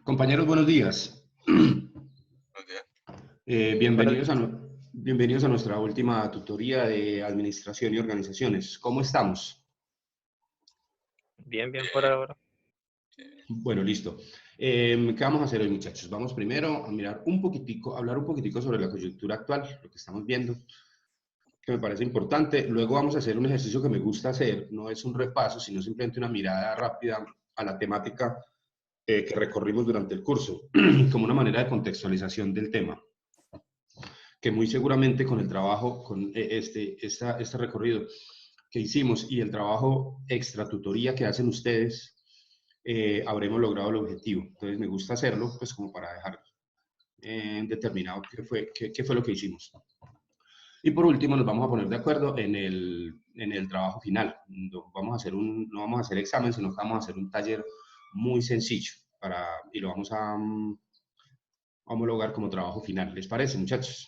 Compañeros, buenos días. Buenos días. Buenos Bienvenidos días. bienvenidos a nuestra última tutoría de Administración y Organizaciones. ¿Cómo estamos? Bien, bien por ahora. Bueno, listo. ¿Qué vamos a hacer hoy, muchachos? Vamos primero a mirar un poquitico, hablar un poquitico sobre la coyuntura actual, lo que estamos viendo, que me parece importante. Luego vamos a hacer un ejercicio que me gusta hacer. No es un repaso, sino simplemente una mirada rápida a la temática que recorrimos durante el curso, como una manera de contextualización del tema, que muy seguramente con el trabajo, con este recorrido que hicimos y el trabajo extra tutoría que hacen ustedes, habremos logrado el objetivo. Entonces me gusta hacerlo, pues como para dejar determinado qué fue lo que hicimos. Y por último nos vamos a poner de acuerdo en el trabajo final. No vamos a hacer examen, sino que vamos a hacer un taller muy sencillo y lo vamos a homologar como trabajo final. ¿Les parece, muchachos?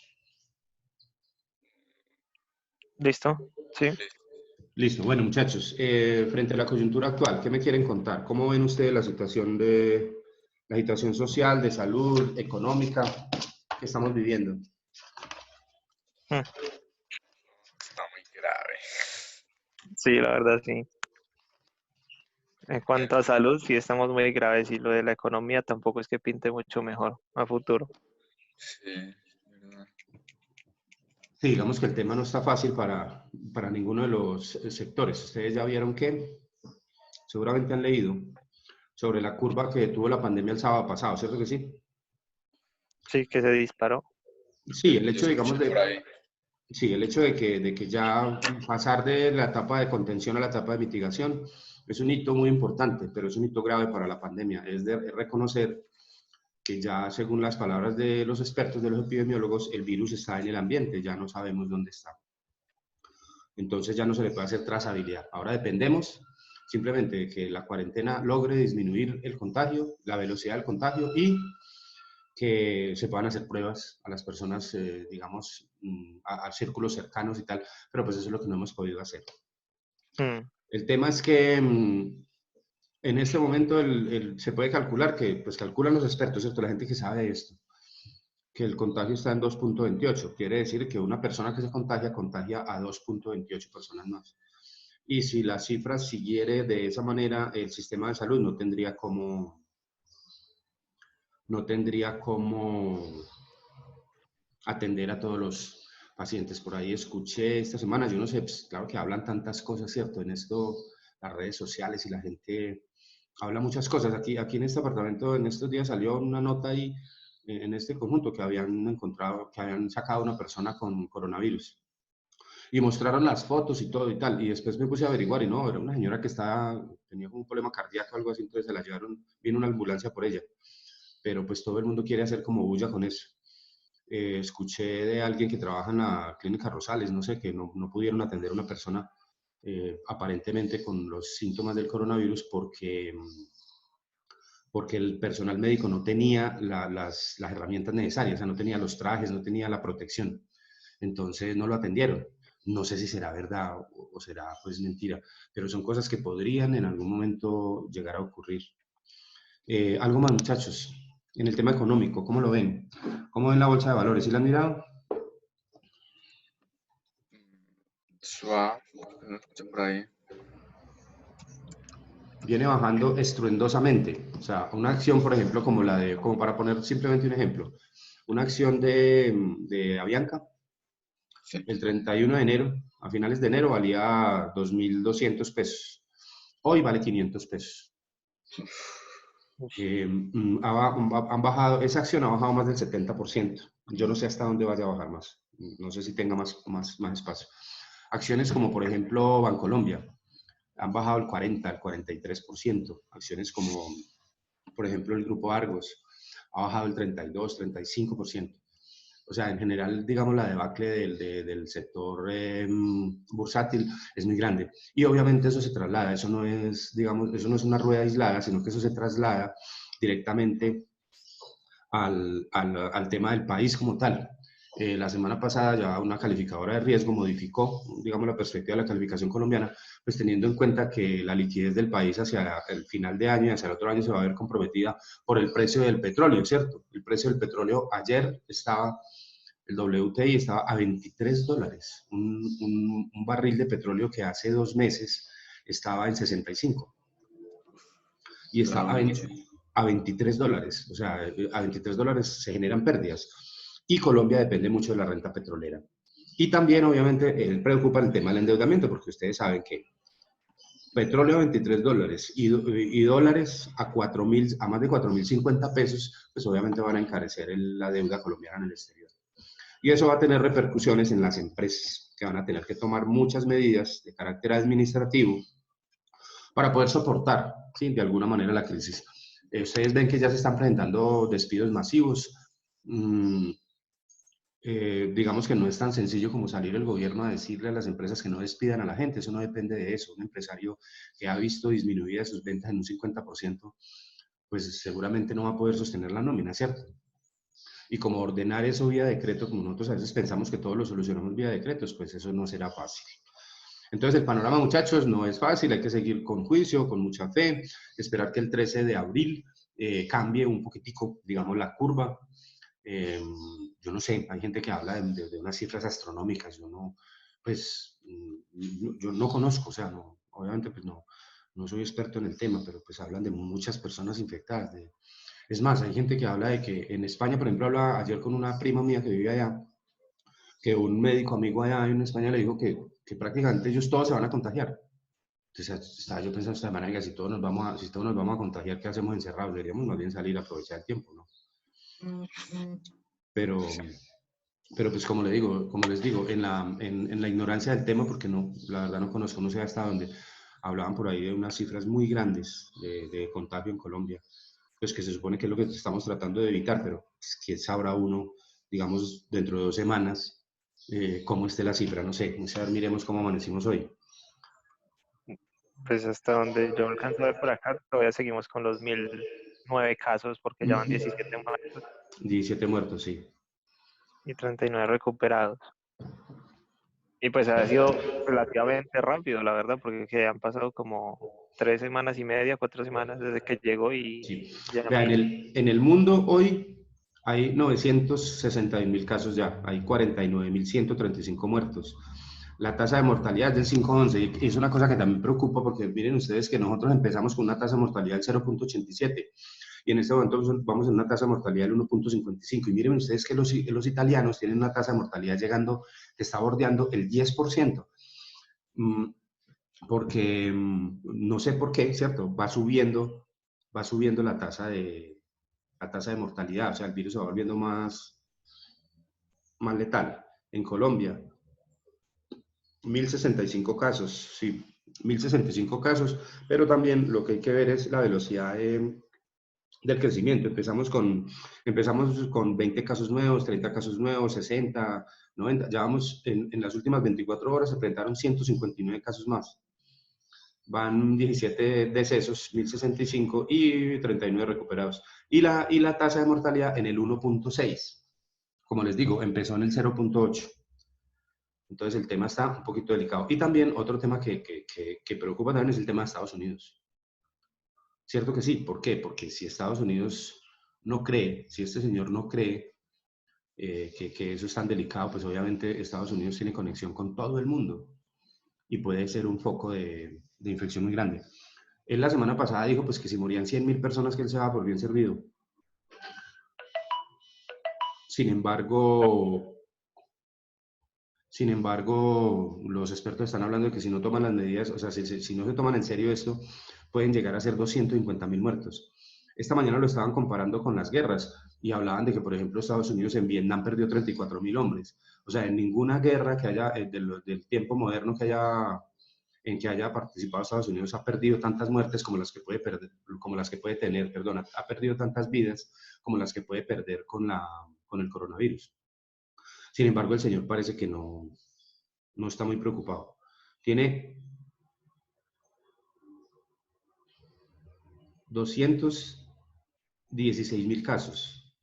¿Listo? Sí. Listo. Bueno, muchachos, frente a la coyuntura actual, ¿qué me quieren contar? ¿Cómo ven ustedes la situación social, de salud, económica que estamos viviendo? Mm, Está muy grave. Sí, la verdad, sí. En cuanto a salud, sí estamos muy graves y lo de la economía tampoco es que pinte mucho mejor a futuro. Sí, verdad. Sí, digamos que el tema no está fácil para ninguno de los sectores. Ustedes ya vieron que, seguramente han leído, sobre la curva que tuvo la pandemia el sábado pasado, ¿cierto que sí? Sí, que se disparó. Sí, el Yo hecho, digamos, escuché por ahí. sí, el hecho de que ya pasar de la etapa de contención a la etapa de mitigación es un hito muy importante, pero es un hito grave para la pandemia. Es de reconocer que ya, según las palabras de los expertos, de los epidemiólogos, el virus está en el ambiente, ya no sabemos dónde está. Entonces ya no se le puede hacer trazabilidad. Ahora dependemos simplemente de que la cuarentena logre disminuir el contagio, la velocidad del contagio y que se puedan hacer pruebas a las personas, digamos, a círculos cercanos y tal, pero pues eso es lo que no hemos podido hacer. Mm, El tema es que en este momento se puede calcular que, pues calculan los expertos, ¿cierto? La gente que sabe de esto, que el contagio está en 2.28. Quiere decir que una persona que se contagia a 2.28 personas más. Y si la cifra siguiere de esa manera, el sistema de salud no tendría como atender a todos los pacientes. Por ahí escuché esta semana, yo no sé, pues, claro que hablan tantas cosas, ¿cierto? En esto, las redes sociales y la gente habla muchas cosas. Aquí en este apartamento, en estos días salió una nota ahí, en este conjunto, que habían sacado una persona con coronavirus. Y mostraron las fotos y todo y tal. Y después me puse a averiguar y no, era una señora que tenía un problema cardíaco o algo así, entonces se la llevaron, vino una ambulancia por ella. Pero pues todo el mundo quiere hacer como bulla con eso. Escuché de alguien que trabaja en la clínica Rosales, no sé, que no pudieron atender a una persona aparentemente con los síntomas del coronavirus porque el personal médico no tenía las herramientas necesarias, o sea, no tenía los trajes, no tenía la protección. Entonces no lo atendieron. No sé si será verdad o será pues mentira, pero son cosas que podrían en algún momento llegar a ocurrir. Algo más, muchachos, en el tema económico, ¿cómo lo ven? ¿Cómo ven la bolsa de valores? ¿Sí la han mirado? Suave, no escuché por ahí. Viene bajando estruendosamente. O sea, una acción, por ejemplo, como para poner simplemente un ejemplo, una acción de Avianca, Sí. el 31 de enero, a finales de enero, valía 2.200 pesos. Hoy vale 500 pesos. Han bajado, esa acción ha bajado más del 70%. Yo no sé hasta dónde vaya a bajar más. No sé si tenga más espacio. Acciones como, por ejemplo, Bancolombia, han bajado el 40, el 43%. Acciones como, por ejemplo, el Grupo Argos, ha bajado el 32, 35%. O sea, en general, digamos, la debacle del sector bursátil es muy grande. Y obviamente eso se traslada, eso no es, digamos, eso no es una rueda aislada, sino que eso se traslada directamente al tema del país como tal. La semana pasada ya una calificadora de riesgo modificó, digamos, la perspectiva de la calificación colombiana, pues teniendo en cuenta que la liquidez del país hacia el final de año y hacia el otro año se va a ver comprometida por el precio del petróleo, ¿cierto? El precio del petróleo ayer estaba, el WTI estaba a $23, un barril de petróleo que hace 2 meses estaba en 65 y está a $23, o sea, a $23 se generan pérdidas y Colombia depende mucho de la renta petrolera. Y también, obviamente, él preocupa el tema del endeudamiento, porque ustedes saben que petróleo a $23 y dólares a a más de 4.050 pesos, pues obviamente van a encarecer la deuda colombiana en el exterior. Y eso va a tener repercusiones en las empresas, que van a tener que tomar muchas medidas de carácter administrativo para poder soportar, ¿sí?, de alguna manera la crisis. Ustedes ven que ya se están presentando despidos masivos. Digamos que no es tan sencillo como salir el gobierno a decirle a las empresas que no despidan a la gente. Eso no depende de eso. Un empresario que ha visto disminuidas sus ventas en un 50%, pues seguramente no va a poder sostener la nómina, ¿cierto? Y como ordenar eso vía decreto, como nosotros a veces pensamos que todo lo solucionamos vía decretos, pues eso no será fácil. Entonces el panorama, muchachos, no es fácil, hay que seguir con juicio, con mucha fe, esperar que el 13 de abril cambie un poquitico, digamos, la curva. Yo no sé, hay gente que habla de unas cifras astronómicas, yo no, pues, yo no conozco, o sea, no, obviamente pues no soy experto en el tema, pero pues hablan de muchas personas infectadas. Es más, hay gente que habla de que en España, por ejemplo, hablaba ayer con una prima mía que vive allá, que un médico amigo allá en España le dijo que prácticamente ellos todos se van a contagiar. Entonces estaba yo pensando esta manera, si todos nos vamos a contagiar, ¿qué hacemos encerrados? Deberíamos más bien salir a aprovechar el tiempo, ¿no? Pero, pero pues como les digo, en la ignorancia del tema, porque no, la verdad no conozco, no sé hasta dónde, hablaban por ahí de unas cifras muy grandes de contagio en Colombia, pues que se supone que es lo que estamos tratando de evitar, pero pues, quién sabrá uno, digamos, dentro de 2 semanas, cómo esté la cifra, no sé, a ver, miremos cómo amanecimos hoy. Pues hasta donde yo alcanzo a ver por acá, todavía seguimos con los 1009 casos porque ya van 17 muertos 17 muertos, sí. y 39 recuperados. Y pues ha sido relativamente rápido, la verdad, porque que han pasado como 3 semanas y media, 4 semanas desde que llegó y Sí. ya Vea, hay. en el mundo hoy hay 961.000 casos ya, hay 49.135 muertos. La tasa de mortalidad es del 5,11 y es una cosa que también preocupa porque miren ustedes que nosotros empezamos con una tasa de mortalidad del 0,87 y en este momento vamos en una tasa de mortalidad del 1,55 y miren ustedes que los italianos tienen una tasa de mortalidad llegando, que está bordeando el 10%. Porque no sé por qué, ¿cierto? Va subiendo la tasa de mortalidad, o sea, el virus se va volviendo más letal. En Colombia, 1.065 casos, sí, 1.065 casos, pero también lo que hay que ver es la velocidad del crecimiento. Empezamos con 20 casos nuevos, 30 casos nuevos, 60, 90, ya vamos, en las últimas 24 horas se presentaron 159 casos más. Van 17 decesos, 1.065 y 39 recuperados. Y la tasa de mortalidad en el 1,6. Como les digo, empezó en el 0,8. Entonces el tema está un poquito delicado. Y también otro tema que preocupa también es el tema de Estados Unidos. Cierto que sí. ¿Por qué? Porque si Estados Unidos no cree, si este señor no cree que eso es tan delicado, pues obviamente Estados Unidos tiene conexión con todo el mundo y puede ser un foco de infección muy grande. Él la semana pasada dijo pues que si morían 100.000 personas que él se daba por bien servido. Sin embargo, los expertos están hablando de que si no toman las medidas, o sea, si no se toman en serio esto, pueden llegar a ser 250.000 muertos. Esta mañana lo estaban comparando con las guerras y hablaban de que, por ejemplo, Estados Unidos en Vietnam perdió 34.000 hombres. O sea, en ninguna guerra que haya, del tiempo moderno en que haya participado Estados Unidos ha perdido tantas muertes como las que puede perder, como las que puede tener, perdón, ha perdido tantas vidas como las que puede perder con el coronavirus. Sin embargo, el señor parece que no está muy preocupado. Tiene 216.000 casos.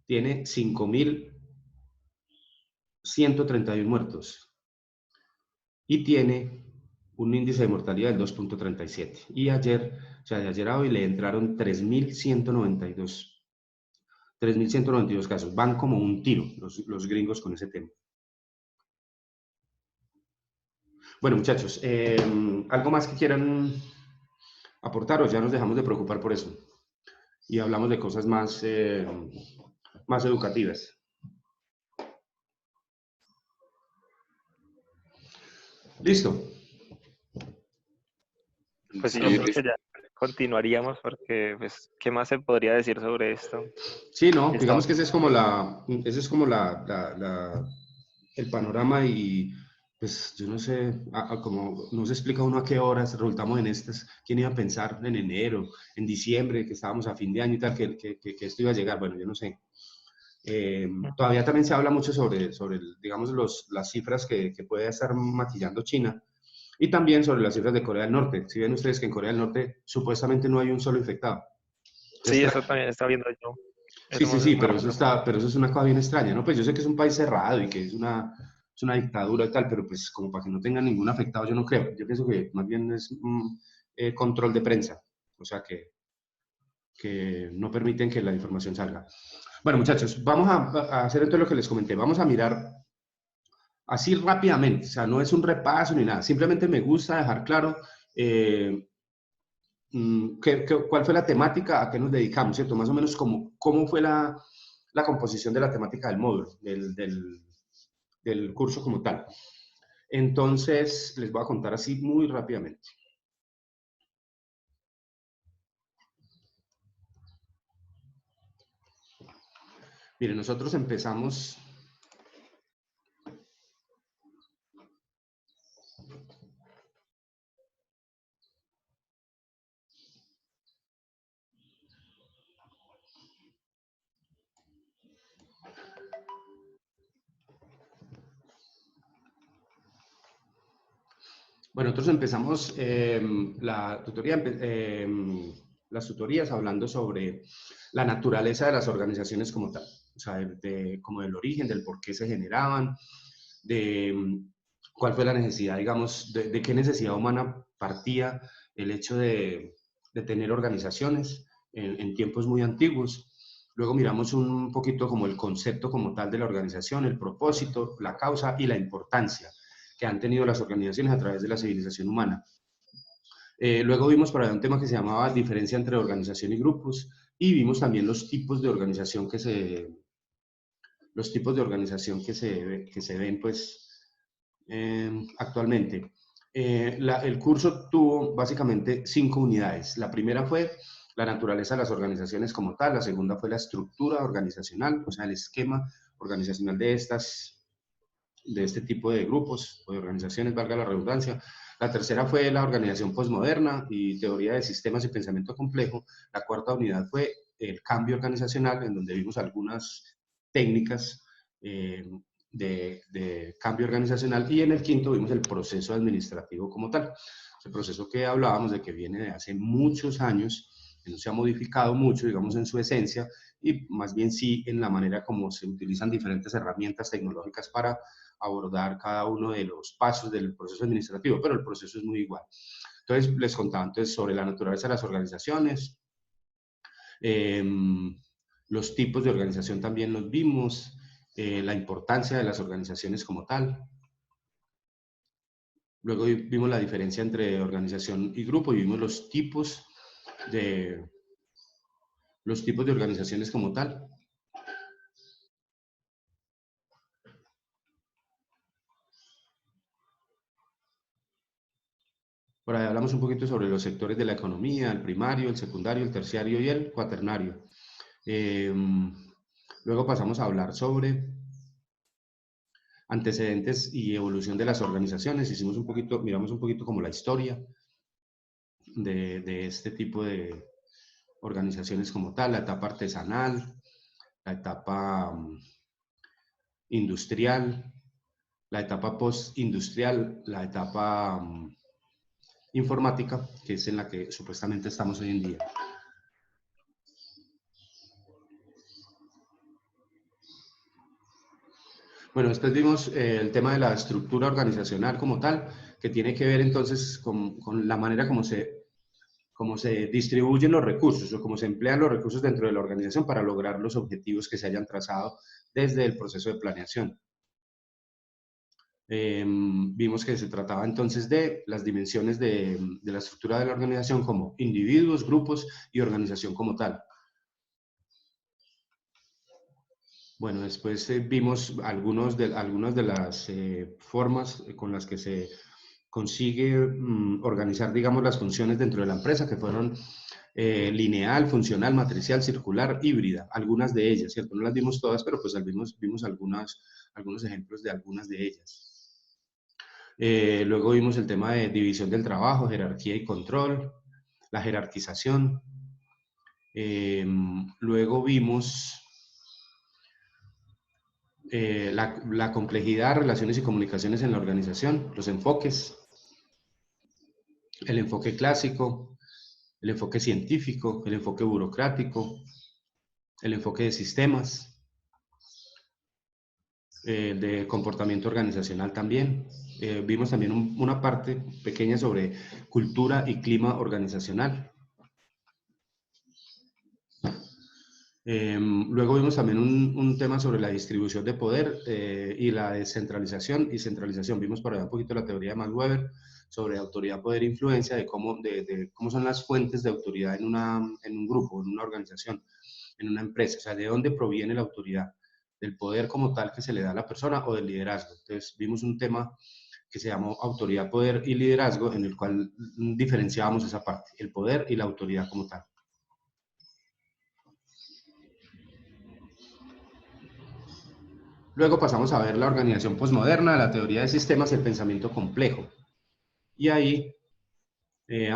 Tiene 5.000 131 muertos y tiene un índice de mortalidad del 2.37. Y ayer, o sea, de ayer a hoy le entraron 3.192 casos. Van como un tiro los gringos con ese tema. Bueno, muchachos, ¿algo más que quieran aportar o ya nos dejamos de preocupar por eso? Y hablamos de cosas más, más educativas. ¿Listo? Pues sí, Sí, yo creo listo. que ya continuaríamos porque, pues, ¿qué más se podría decir sobre esto? Sí, no, Está, digamos que ese es como el panorama y pues yo no sé, como no se explica uno a qué horas resultamos en estas, quién iba a pensar en enero, en diciembre, que estábamos a fin de año y tal, que esto iba a llegar, bueno, yo no sé. Todavía también se habla mucho sobre digamos, las cifras que puede estar maquillando China y también sobre las cifras de Corea del Norte. Si ven ustedes que en Corea del Norte supuestamente no hay un solo infectado. sí, eso también está viendo yo. Sí, Eso sí, más sí, pero eso información. está, pero eso es una cosa bien extraña, ¿no? Pues yo sé que es un país cerrado y que es una dictadura y tal, pero pues como para que no tenga ningún afectado, yo no creo. Yo pienso que más bien es un control de prensa, o sea que no permiten que la información salga. Bueno, muchachos, vamos a hacer entonces lo que les comenté. Vamos a mirar así rápidamente, o sea, no es un repaso ni nada, simplemente me gusta dejar claro eh, cuál fue la temática, a qué nos dedicamos, ¿cierto? Más o menos cómo fue la composición de la temática del módulo, del curso como tal. Entonces, les voy a contar así muy rápidamente. Miren, nosotros empezamos... Bueno, nosotros empezamos la tutoría, las tutorías hablando sobre la naturaleza de las organizaciones como tal, o sea, como del origen, del por qué se generaban, de cuál fue la necesidad, digamos, de qué necesidad humana partía el hecho de tener organizaciones en tiempos muy antiguos. Luego miramos un poquito como el concepto como tal de la organización, el propósito, la causa y la importancia que han tenido las organizaciones a través de la civilización humana. Luego vimos por ahí un tema que se llamaba diferencia entre organización y grupos y vimos también los tipos de organización que se ven pues actualmente. El curso tuvo básicamente 5 unidades. La primera fue la naturaleza de las organizaciones como tal, la segunda fue la estructura organizacional, o sea, el esquema organizacional de este tipo de grupos o de organizaciones, valga la redundancia. La tercera fue la organización posmoderna y teoría de sistemas y pensamiento complejo. La cuarta unidad fue el cambio organizacional, en donde vimos algunas técnicas de cambio organizacional. Y en el quinto vimos el proceso administrativo como tal. Ese proceso que hablábamos de que viene de hace muchos años, que no se ha modificado mucho, digamos, en su esencia, y más bien sí en la manera como se utilizan diferentes herramientas tecnológicas para abordar cada uno de los pasos del proceso administrativo, pero el proceso es muy igual. Entonces, les contaba antes sobre la naturaleza de las organizaciones, eh, los tipos de organización también los vimos, la importancia de las organizaciones como tal. Luego vimos la diferencia entre organización y grupo y vimos los tipos de organizaciones como tal. Por ahí hablamos un poquito sobre los sectores de la economía, el primario, el secundario, el terciario y el cuaternario. Luego pasamos a hablar sobre antecedentes y evolución de las organizaciones. Miramos un poquito como la historia de este tipo de organizaciones como tal, la etapa artesanal, la etapa industrial, la etapa postindustrial, la etapa informática, que es en la que supuestamente estamos hoy en día. Bueno, después vimos el tema de la estructura organizacional como tal, que tiene que ver entonces con la manera como se distribuyen los recursos o cómo se emplean los recursos dentro de la organización para lograr los objetivos que se hayan trazado desde el proceso de planeación. Vimos que se trataba entonces de las dimensiones de la estructura de la organización como individuos, grupos y organización como tal. Bueno, después vimos algunas de las formas con las que se consigue organizar, digamos, las funciones dentro de la empresa, que fueron lineal, funcional, matricial, circular, híbrida, algunas de ellas, ¿cierto? No las vimos todas, pero pues vimos algunos ejemplos de algunas de ellas. Luego vimos el tema de división del trabajo, jerarquía y control, la jerarquización. Luego vimos la complejidad, relaciones y comunicaciones en la organización, los enfoques, el enfoque clásico, el enfoque científico, el enfoque burocrático, el enfoque de sistemas, de comportamiento organizacional también. Vimos también una parte pequeña sobre cultura y clima organizacional. Luego vimos también un tema sobre la distribución de poder y la descentralización y centralización. Vimos por allá un poquito la teoría de Max Weber sobre autoridad, poder e influencia, de cómo son las fuentes de autoridad en un grupo, en una organización, en una empresa. O sea, de dónde proviene la autoridad, del poder como tal que se le da a la persona o del liderazgo. Entonces vimos un tema que se llamó autoridad, poder y liderazgo, en el cual diferenciábamos esa parte, el poder y la autoridad como tal. Luego pasamos a ver la organización posmoderna, la teoría de sistemas y el pensamiento complejo. Y ahí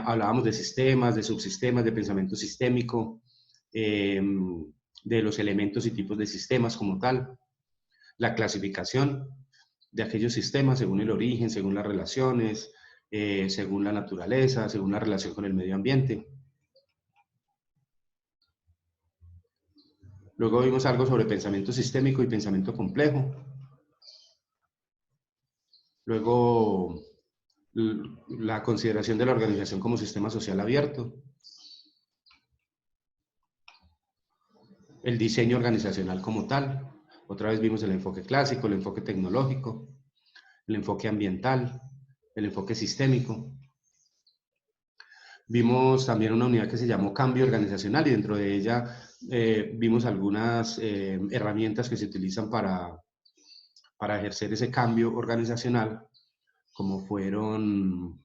hablábamos de sistemas, de subsistemas, de pensamiento sistémico, de los elementos y tipos de sistemas como tal, la clasificación de aquellos sistemas según el origen, según las relaciones, según la naturaleza, según la relación con el medio ambiente. Luego vimos algo sobre pensamiento sistémico y pensamiento complejo. Luego la consideración de la organización como sistema social abierto, el diseño organizacional como tal, otra vez vimos el enfoque clásico, el enfoque tecnológico, el enfoque ambiental, el enfoque sistémico. Vimos también una unidad que se llamó cambio organizacional y dentro de ella vimos algunas herramientas que se utilizan para ejercer ese cambio organizacional, como fueron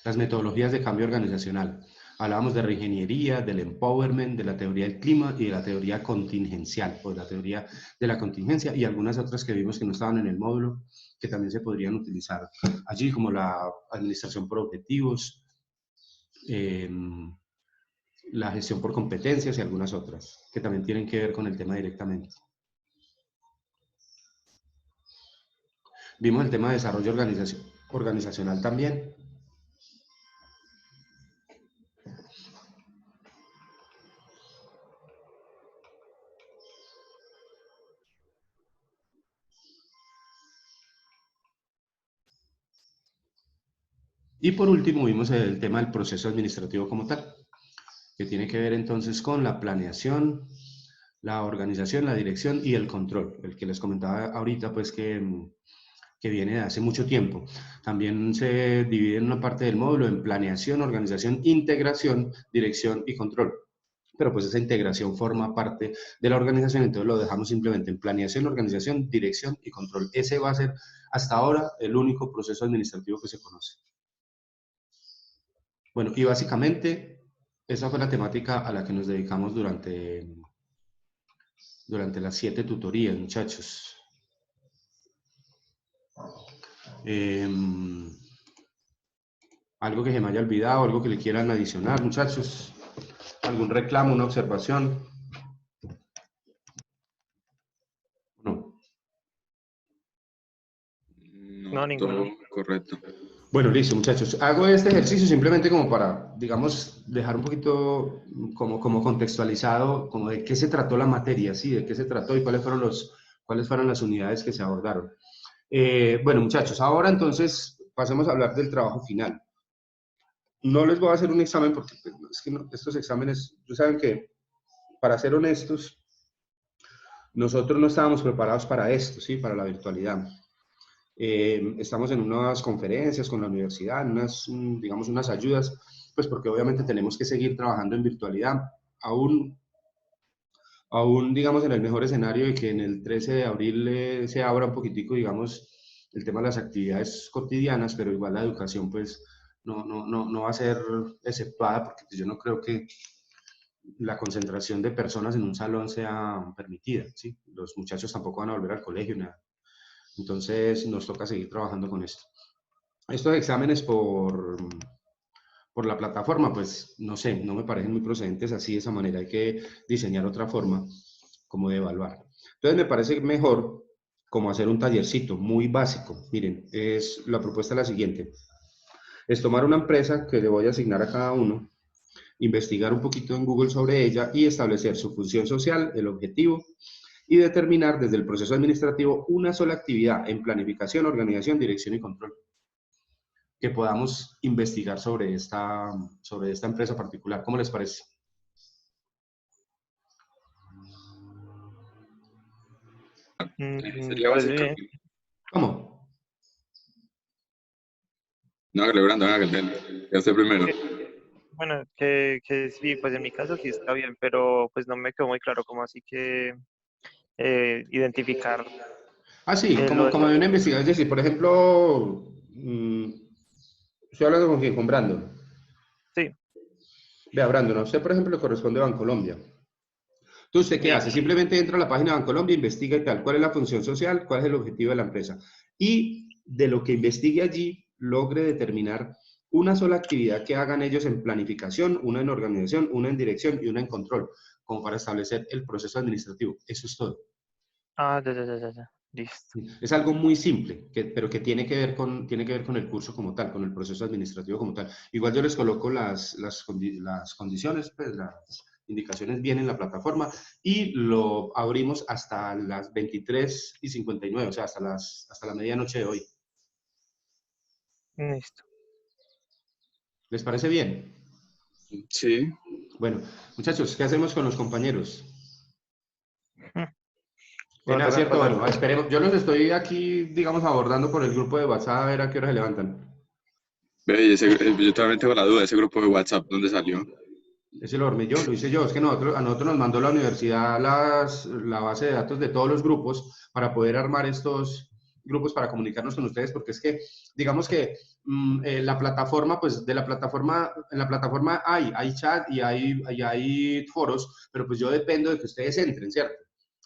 las metodologías de cambio organizacional. Hablábamos de reingeniería, del empowerment, de la teoría del clima y de la teoría contingencial, o de la teoría de la contingencia y algunas otras que vimos que no estaban en el módulo, que también se podrían utilizar allí, como la administración por objetivos, la gestión por competencias y algunas otras, que también tienen que ver con el tema directamente. Vimos el tema de desarrollo organizacional también. Y por último vimos el tema del proceso administrativo como tal, que tiene que ver entonces con la planeación, la organización, la dirección y el control, el que les comentaba ahorita, pues que viene de hace mucho tiempo. También se divide en una parte del módulo en planeación, organización, integración, dirección y control. Pero pues esa integración forma parte de la organización, entonces lo dejamos simplemente en planeación, organización, dirección y control. Ese va a ser hasta ahora el único proceso administrativo que se conoce. Bueno, y básicamente esa fue la temática a la que nos dedicamos durante las 7 tutorías, muchachos. Algo que se me haya olvidado, algo que le quieran adicionar, muchachos. ¿Algún reclamo, una observación? No, ninguno. Todo correcto. Bueno, listo, muchachos. Hago este ejercicio simplemente como para, digamos, dejar un poquito como contextualizado, como de qué se trató la materia, ¿sí? De qué se trató y cuáles fueron las unidades que se abordaron. Bueno, muchachos, ahora entonces pasemos a hablar del trabajo final. No les voy a hacer un examen porque pues, es que estos exámenes, ustedes saben que, para ser honestos, nosotros no estábamos preparados para esto, ¿sí? Para la virtualidad. Estamos en unas conferencias con la universidad, digamos, unas ayudas, pues porque obviamente tenemos que seguir trabajando en virtualidad, aún, aún digamos, en el mejor escenario de que en el 13 de abril se abra un poquitico, digamos, el tema de las actividades cotidianas, pero igual la educación, pues, no va a ser exceptuada, porque pues, yo no creo que la concentración de personas en un salón sea permitida, ¿sí? Los muchachos tampoco van a volver al colegio, nada. Entonces nos toca seguir trabajando con esto. Estos exámenes por la plataforma, pues no sé, no me parecen muy procedentes así de esa manera. Hay que diseñar otra forma como de evaluar. Entonces me parece mejor como hacer un tallercito muy básico. Miren, la propuesta es la siguiente. Es tomar una empresa que le voy a asignar a cada uno, investigar un poquito en Google sobre ella y establecer su función social, el objetivo, y determinar desde el proceso administrativo una sola actividad en planificación, organización, dirección y control que podamos investigar sobre esta empresa particular. ¿Cómo les parece? Sería Pues básica. bien. ¿Cómo? No, hágale, Brandon, hágale. Ya usted primero. Bueno, que sí, pues en mi caso sí está bien, pero pues no me quedó muy claro cómo así que identificar Ah, sí, lo de como de una investigación. Es decir, por ejemplo, estoy hablando con quién, con Brandon. sí, Vea, Brandon, a usted, por ejemplo, le corresponde a Bancolombia. Entonces, ¿usted qué hace? listo. Simplemente entra a la página de Bancolombia, investiga y tal. ¿Cuál es la función social? ¿Cuál es el objetivo de la empresa? Y de lo que investigue allí, logre determinar una sola actividad que hagan ellos en planificación, una en organización, una en dirección y una en control, como para establecer el proceso administrativo. Eso es todo. Ah, ya, listo. Es algo muy simple, pero que tiene que ver con el curso como tal, con el proceso administrativo como tal. Igual yo les coloco las condiciones, pues las indicaciones bien en la plataforma y lo abrimos hasta las 23:59, o sea, hasta la medianoche de hoy. Listo. ¿Les parece bien? Sí. Bueno, muchachos, ¿qué hacemos con los compañeros? Bueno, Nada, toca cierto, pasar. bueno, esperemos. Yo los estoy aquí, digamos, abordando por el grupo de WhatsApp a ver a qué hora se levantan. Ve, yo también tengo la duda, ese grupo de WhatsApp, ¿dónde salió? Ese lo armé yo, lo hice yo. Es que a nosotros nos mandó la universidad la base de datos de todos los grupos para poder armar estos grupos para comunicarnos con ustedes, porque es que, digamos que la plataforma, pues en la plataforma hay chat y hay foros, pero pues yo dependo de que ustedes entren, ¿cierto?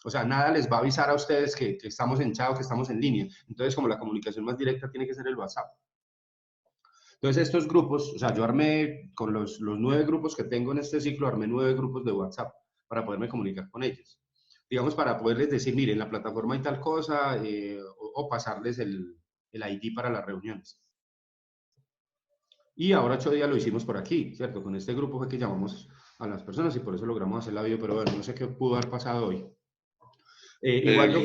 O sea, nada les va a avisar a ustedes que estamos en chat o que estamos en línea. Entonces, como la comunicación más directa tiene que ser el WhatsApp. Entonces, estos grupos, o sea, yo armé con los 9 grupos que tengo en este ciclo, armé 9 grupos de WhatsApp para poderme comunicar con ellos. Digamos, para poderles decir, miren, en la plataforma hay tal cosa, o pasarles el ID para las reuniones. Y ahora 8 días lo hicimos por aquí, ¿cierto? Con este grupo fue que llamamos a las personas y por eso logramos hacer la video, pero bueno, no sé qué pudo haber pasado hoy. Igual yo,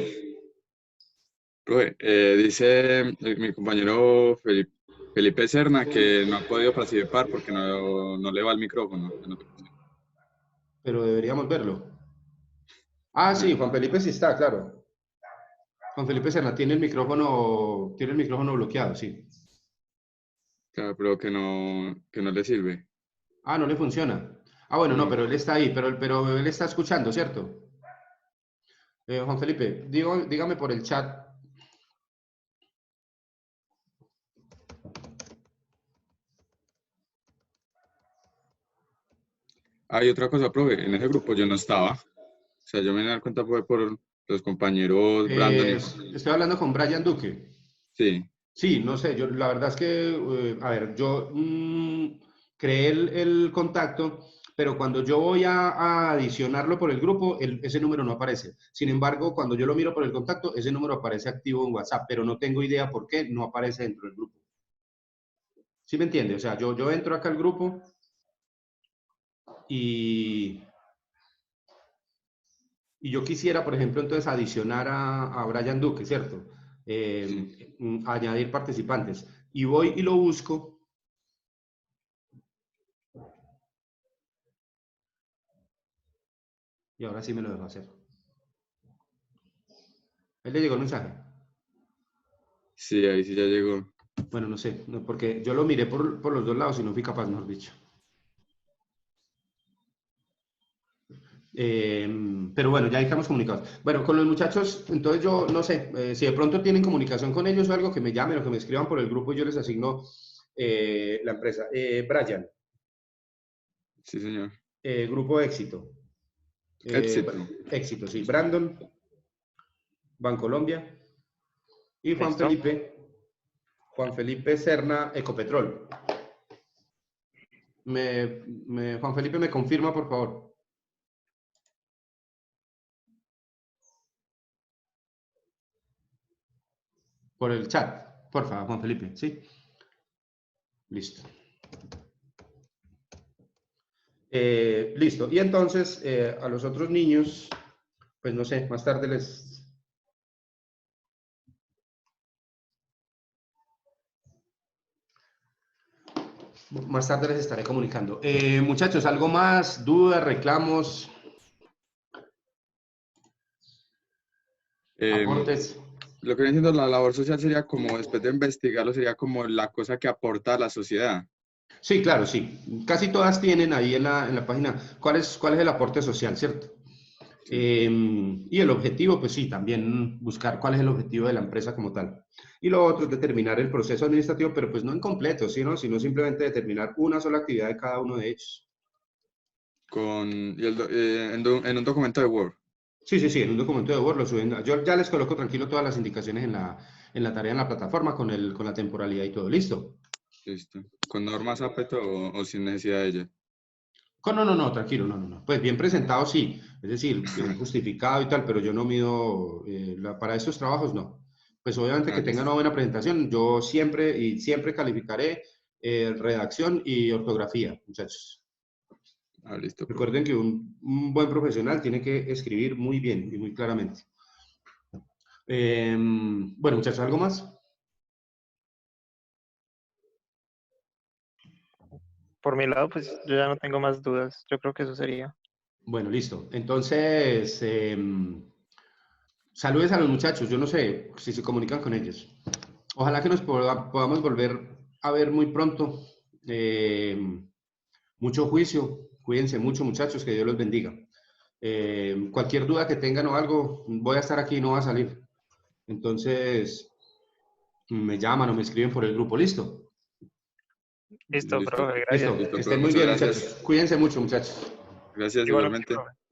Profe, dice mi compañero Felipe Serna que no ha podido participar porque no le va el micrófono. pero deberíamos verlo. Ah, sí, Juan Felipe sí está, claro. Juan Felipe Serna tiene el micrófono bloqueado, sí. Claro, pero que no le sirve. Ah, no le funciona. Ah, bueno, no, No. pero él está ahí, pero él está escuchando, ¿cierto? Juan Felipe, dígame por el chat. Hay otra cosa, profe, en ese grupo yo no estaba. O sea, yo me di cuenta fue por los compañeros Brandon y... Estoy hablando con Brian Duque. Sí, Sí, no sé, la verdad es que, a ver, yo creé el contacto, pero cuando yo voy a adicionarlo por el grupo, ese número no aparece. Sin embargo, cuando yo lo miro por el contacto, ese número aparece activo en WhatsApp, pero no tengo idea por qué no aparece dentro del grupo. ¿Sí me entiende? O sea, yo entro acá al grupo y yo quisiera, por ejemplo, entonces adicionar a Brian Duque, ¿cierto? Sí. Añadir participantes. Y voy y lo busco. Y ahora sí me lo dejo hacer. ¿Él le llegó el mensaje? Sí, ahí sí ya llegó. Bueno, no sé, no, porque yo lo miré por los dos lados y no fui capaz, mejor dicho. Pero bueno, ya estamos comunicados. Bueno, con los muchachos, entonces yo no sé, si de pronto tienen comunicación con ellos o algo, que me llamen o que me escriban por el grupo y yo les asigno la empresa. Brian, Sí, señor. Grupo Éxito. Éxito. Éxito, sí. Brandon, Bancolombia y ¿Listo? Juan Felipe Serna, Ecopetrol. Juan Felipe, me confirma, por favor. Por el chat, por favor, Juan Felipe, ¿sí? Listo. Listo. Y entonces, a los otros niños, pues no sé, más tarde les estaré comunicando. Muchachos, ¿algo más? ¿Dudas, reclamos, aportes? Lo que viene siendo la labor social sería como, después de investigarlo, sería como la cosa que aporta a la sociedad. Sí, claro, sí. Casi todas tienen ahí en la página cuál es el aporte social, ¿cierto? Sí. Y el objetivo, pues sí, también buscar cuál es el objetivo de la empresa como tal. Y lo otro es determinar el proceso administrativo, pero pues no en completo, sino simplemente determinar una sola actividad de cada uno de ellos. En un documento de Word. Sí, sí, sí, en un documento de Word lo suben. Yo ya les coloco tranquilo todas las indicaciones en la tarea en la plataforma con la temporalidad y todo. ¿Listo? Listo. ¿Con normas APETO o sin necesidad de ella? No, tranquilo, no. Pues bien presentado, sí. Es decir, bien justificado y tal, pero yo no mido, para estos trabajos, no. Pues obviamente que Ah, tenga una listo. buena presentación, yo siempre calificaré redacción y ortografía, muchachos. Ah, listo, profe. Recuerden que un buen profesional tiene que escribir muy bien y muy claramente. Bueno, muchachos, ¿algo más? Por mi lado, pues yo ya no tengo más dudas. Yo creo que eso sería. Bueno, listo. Entonces, saludes a los muchachos. Yo no sé si se comunican con ellos. Ojalá que nos podamos volver a ver muy pronto. Mucho juicio. Cuídense mucho, muchachos. Que Dios los bendiga. Cualquier duda que tengan o algo, voy a estar aquí, no va a salir. Entonces, me llaman o me escriben por el grupo. ¿Listo? Listo, Listo. profe, Listo. gracias. Listo, Que profe. estén muy Muchas bien, muchachos. gracias. Cuídense mucho, muchachos. Gracias Igualmente, igualmente. profe.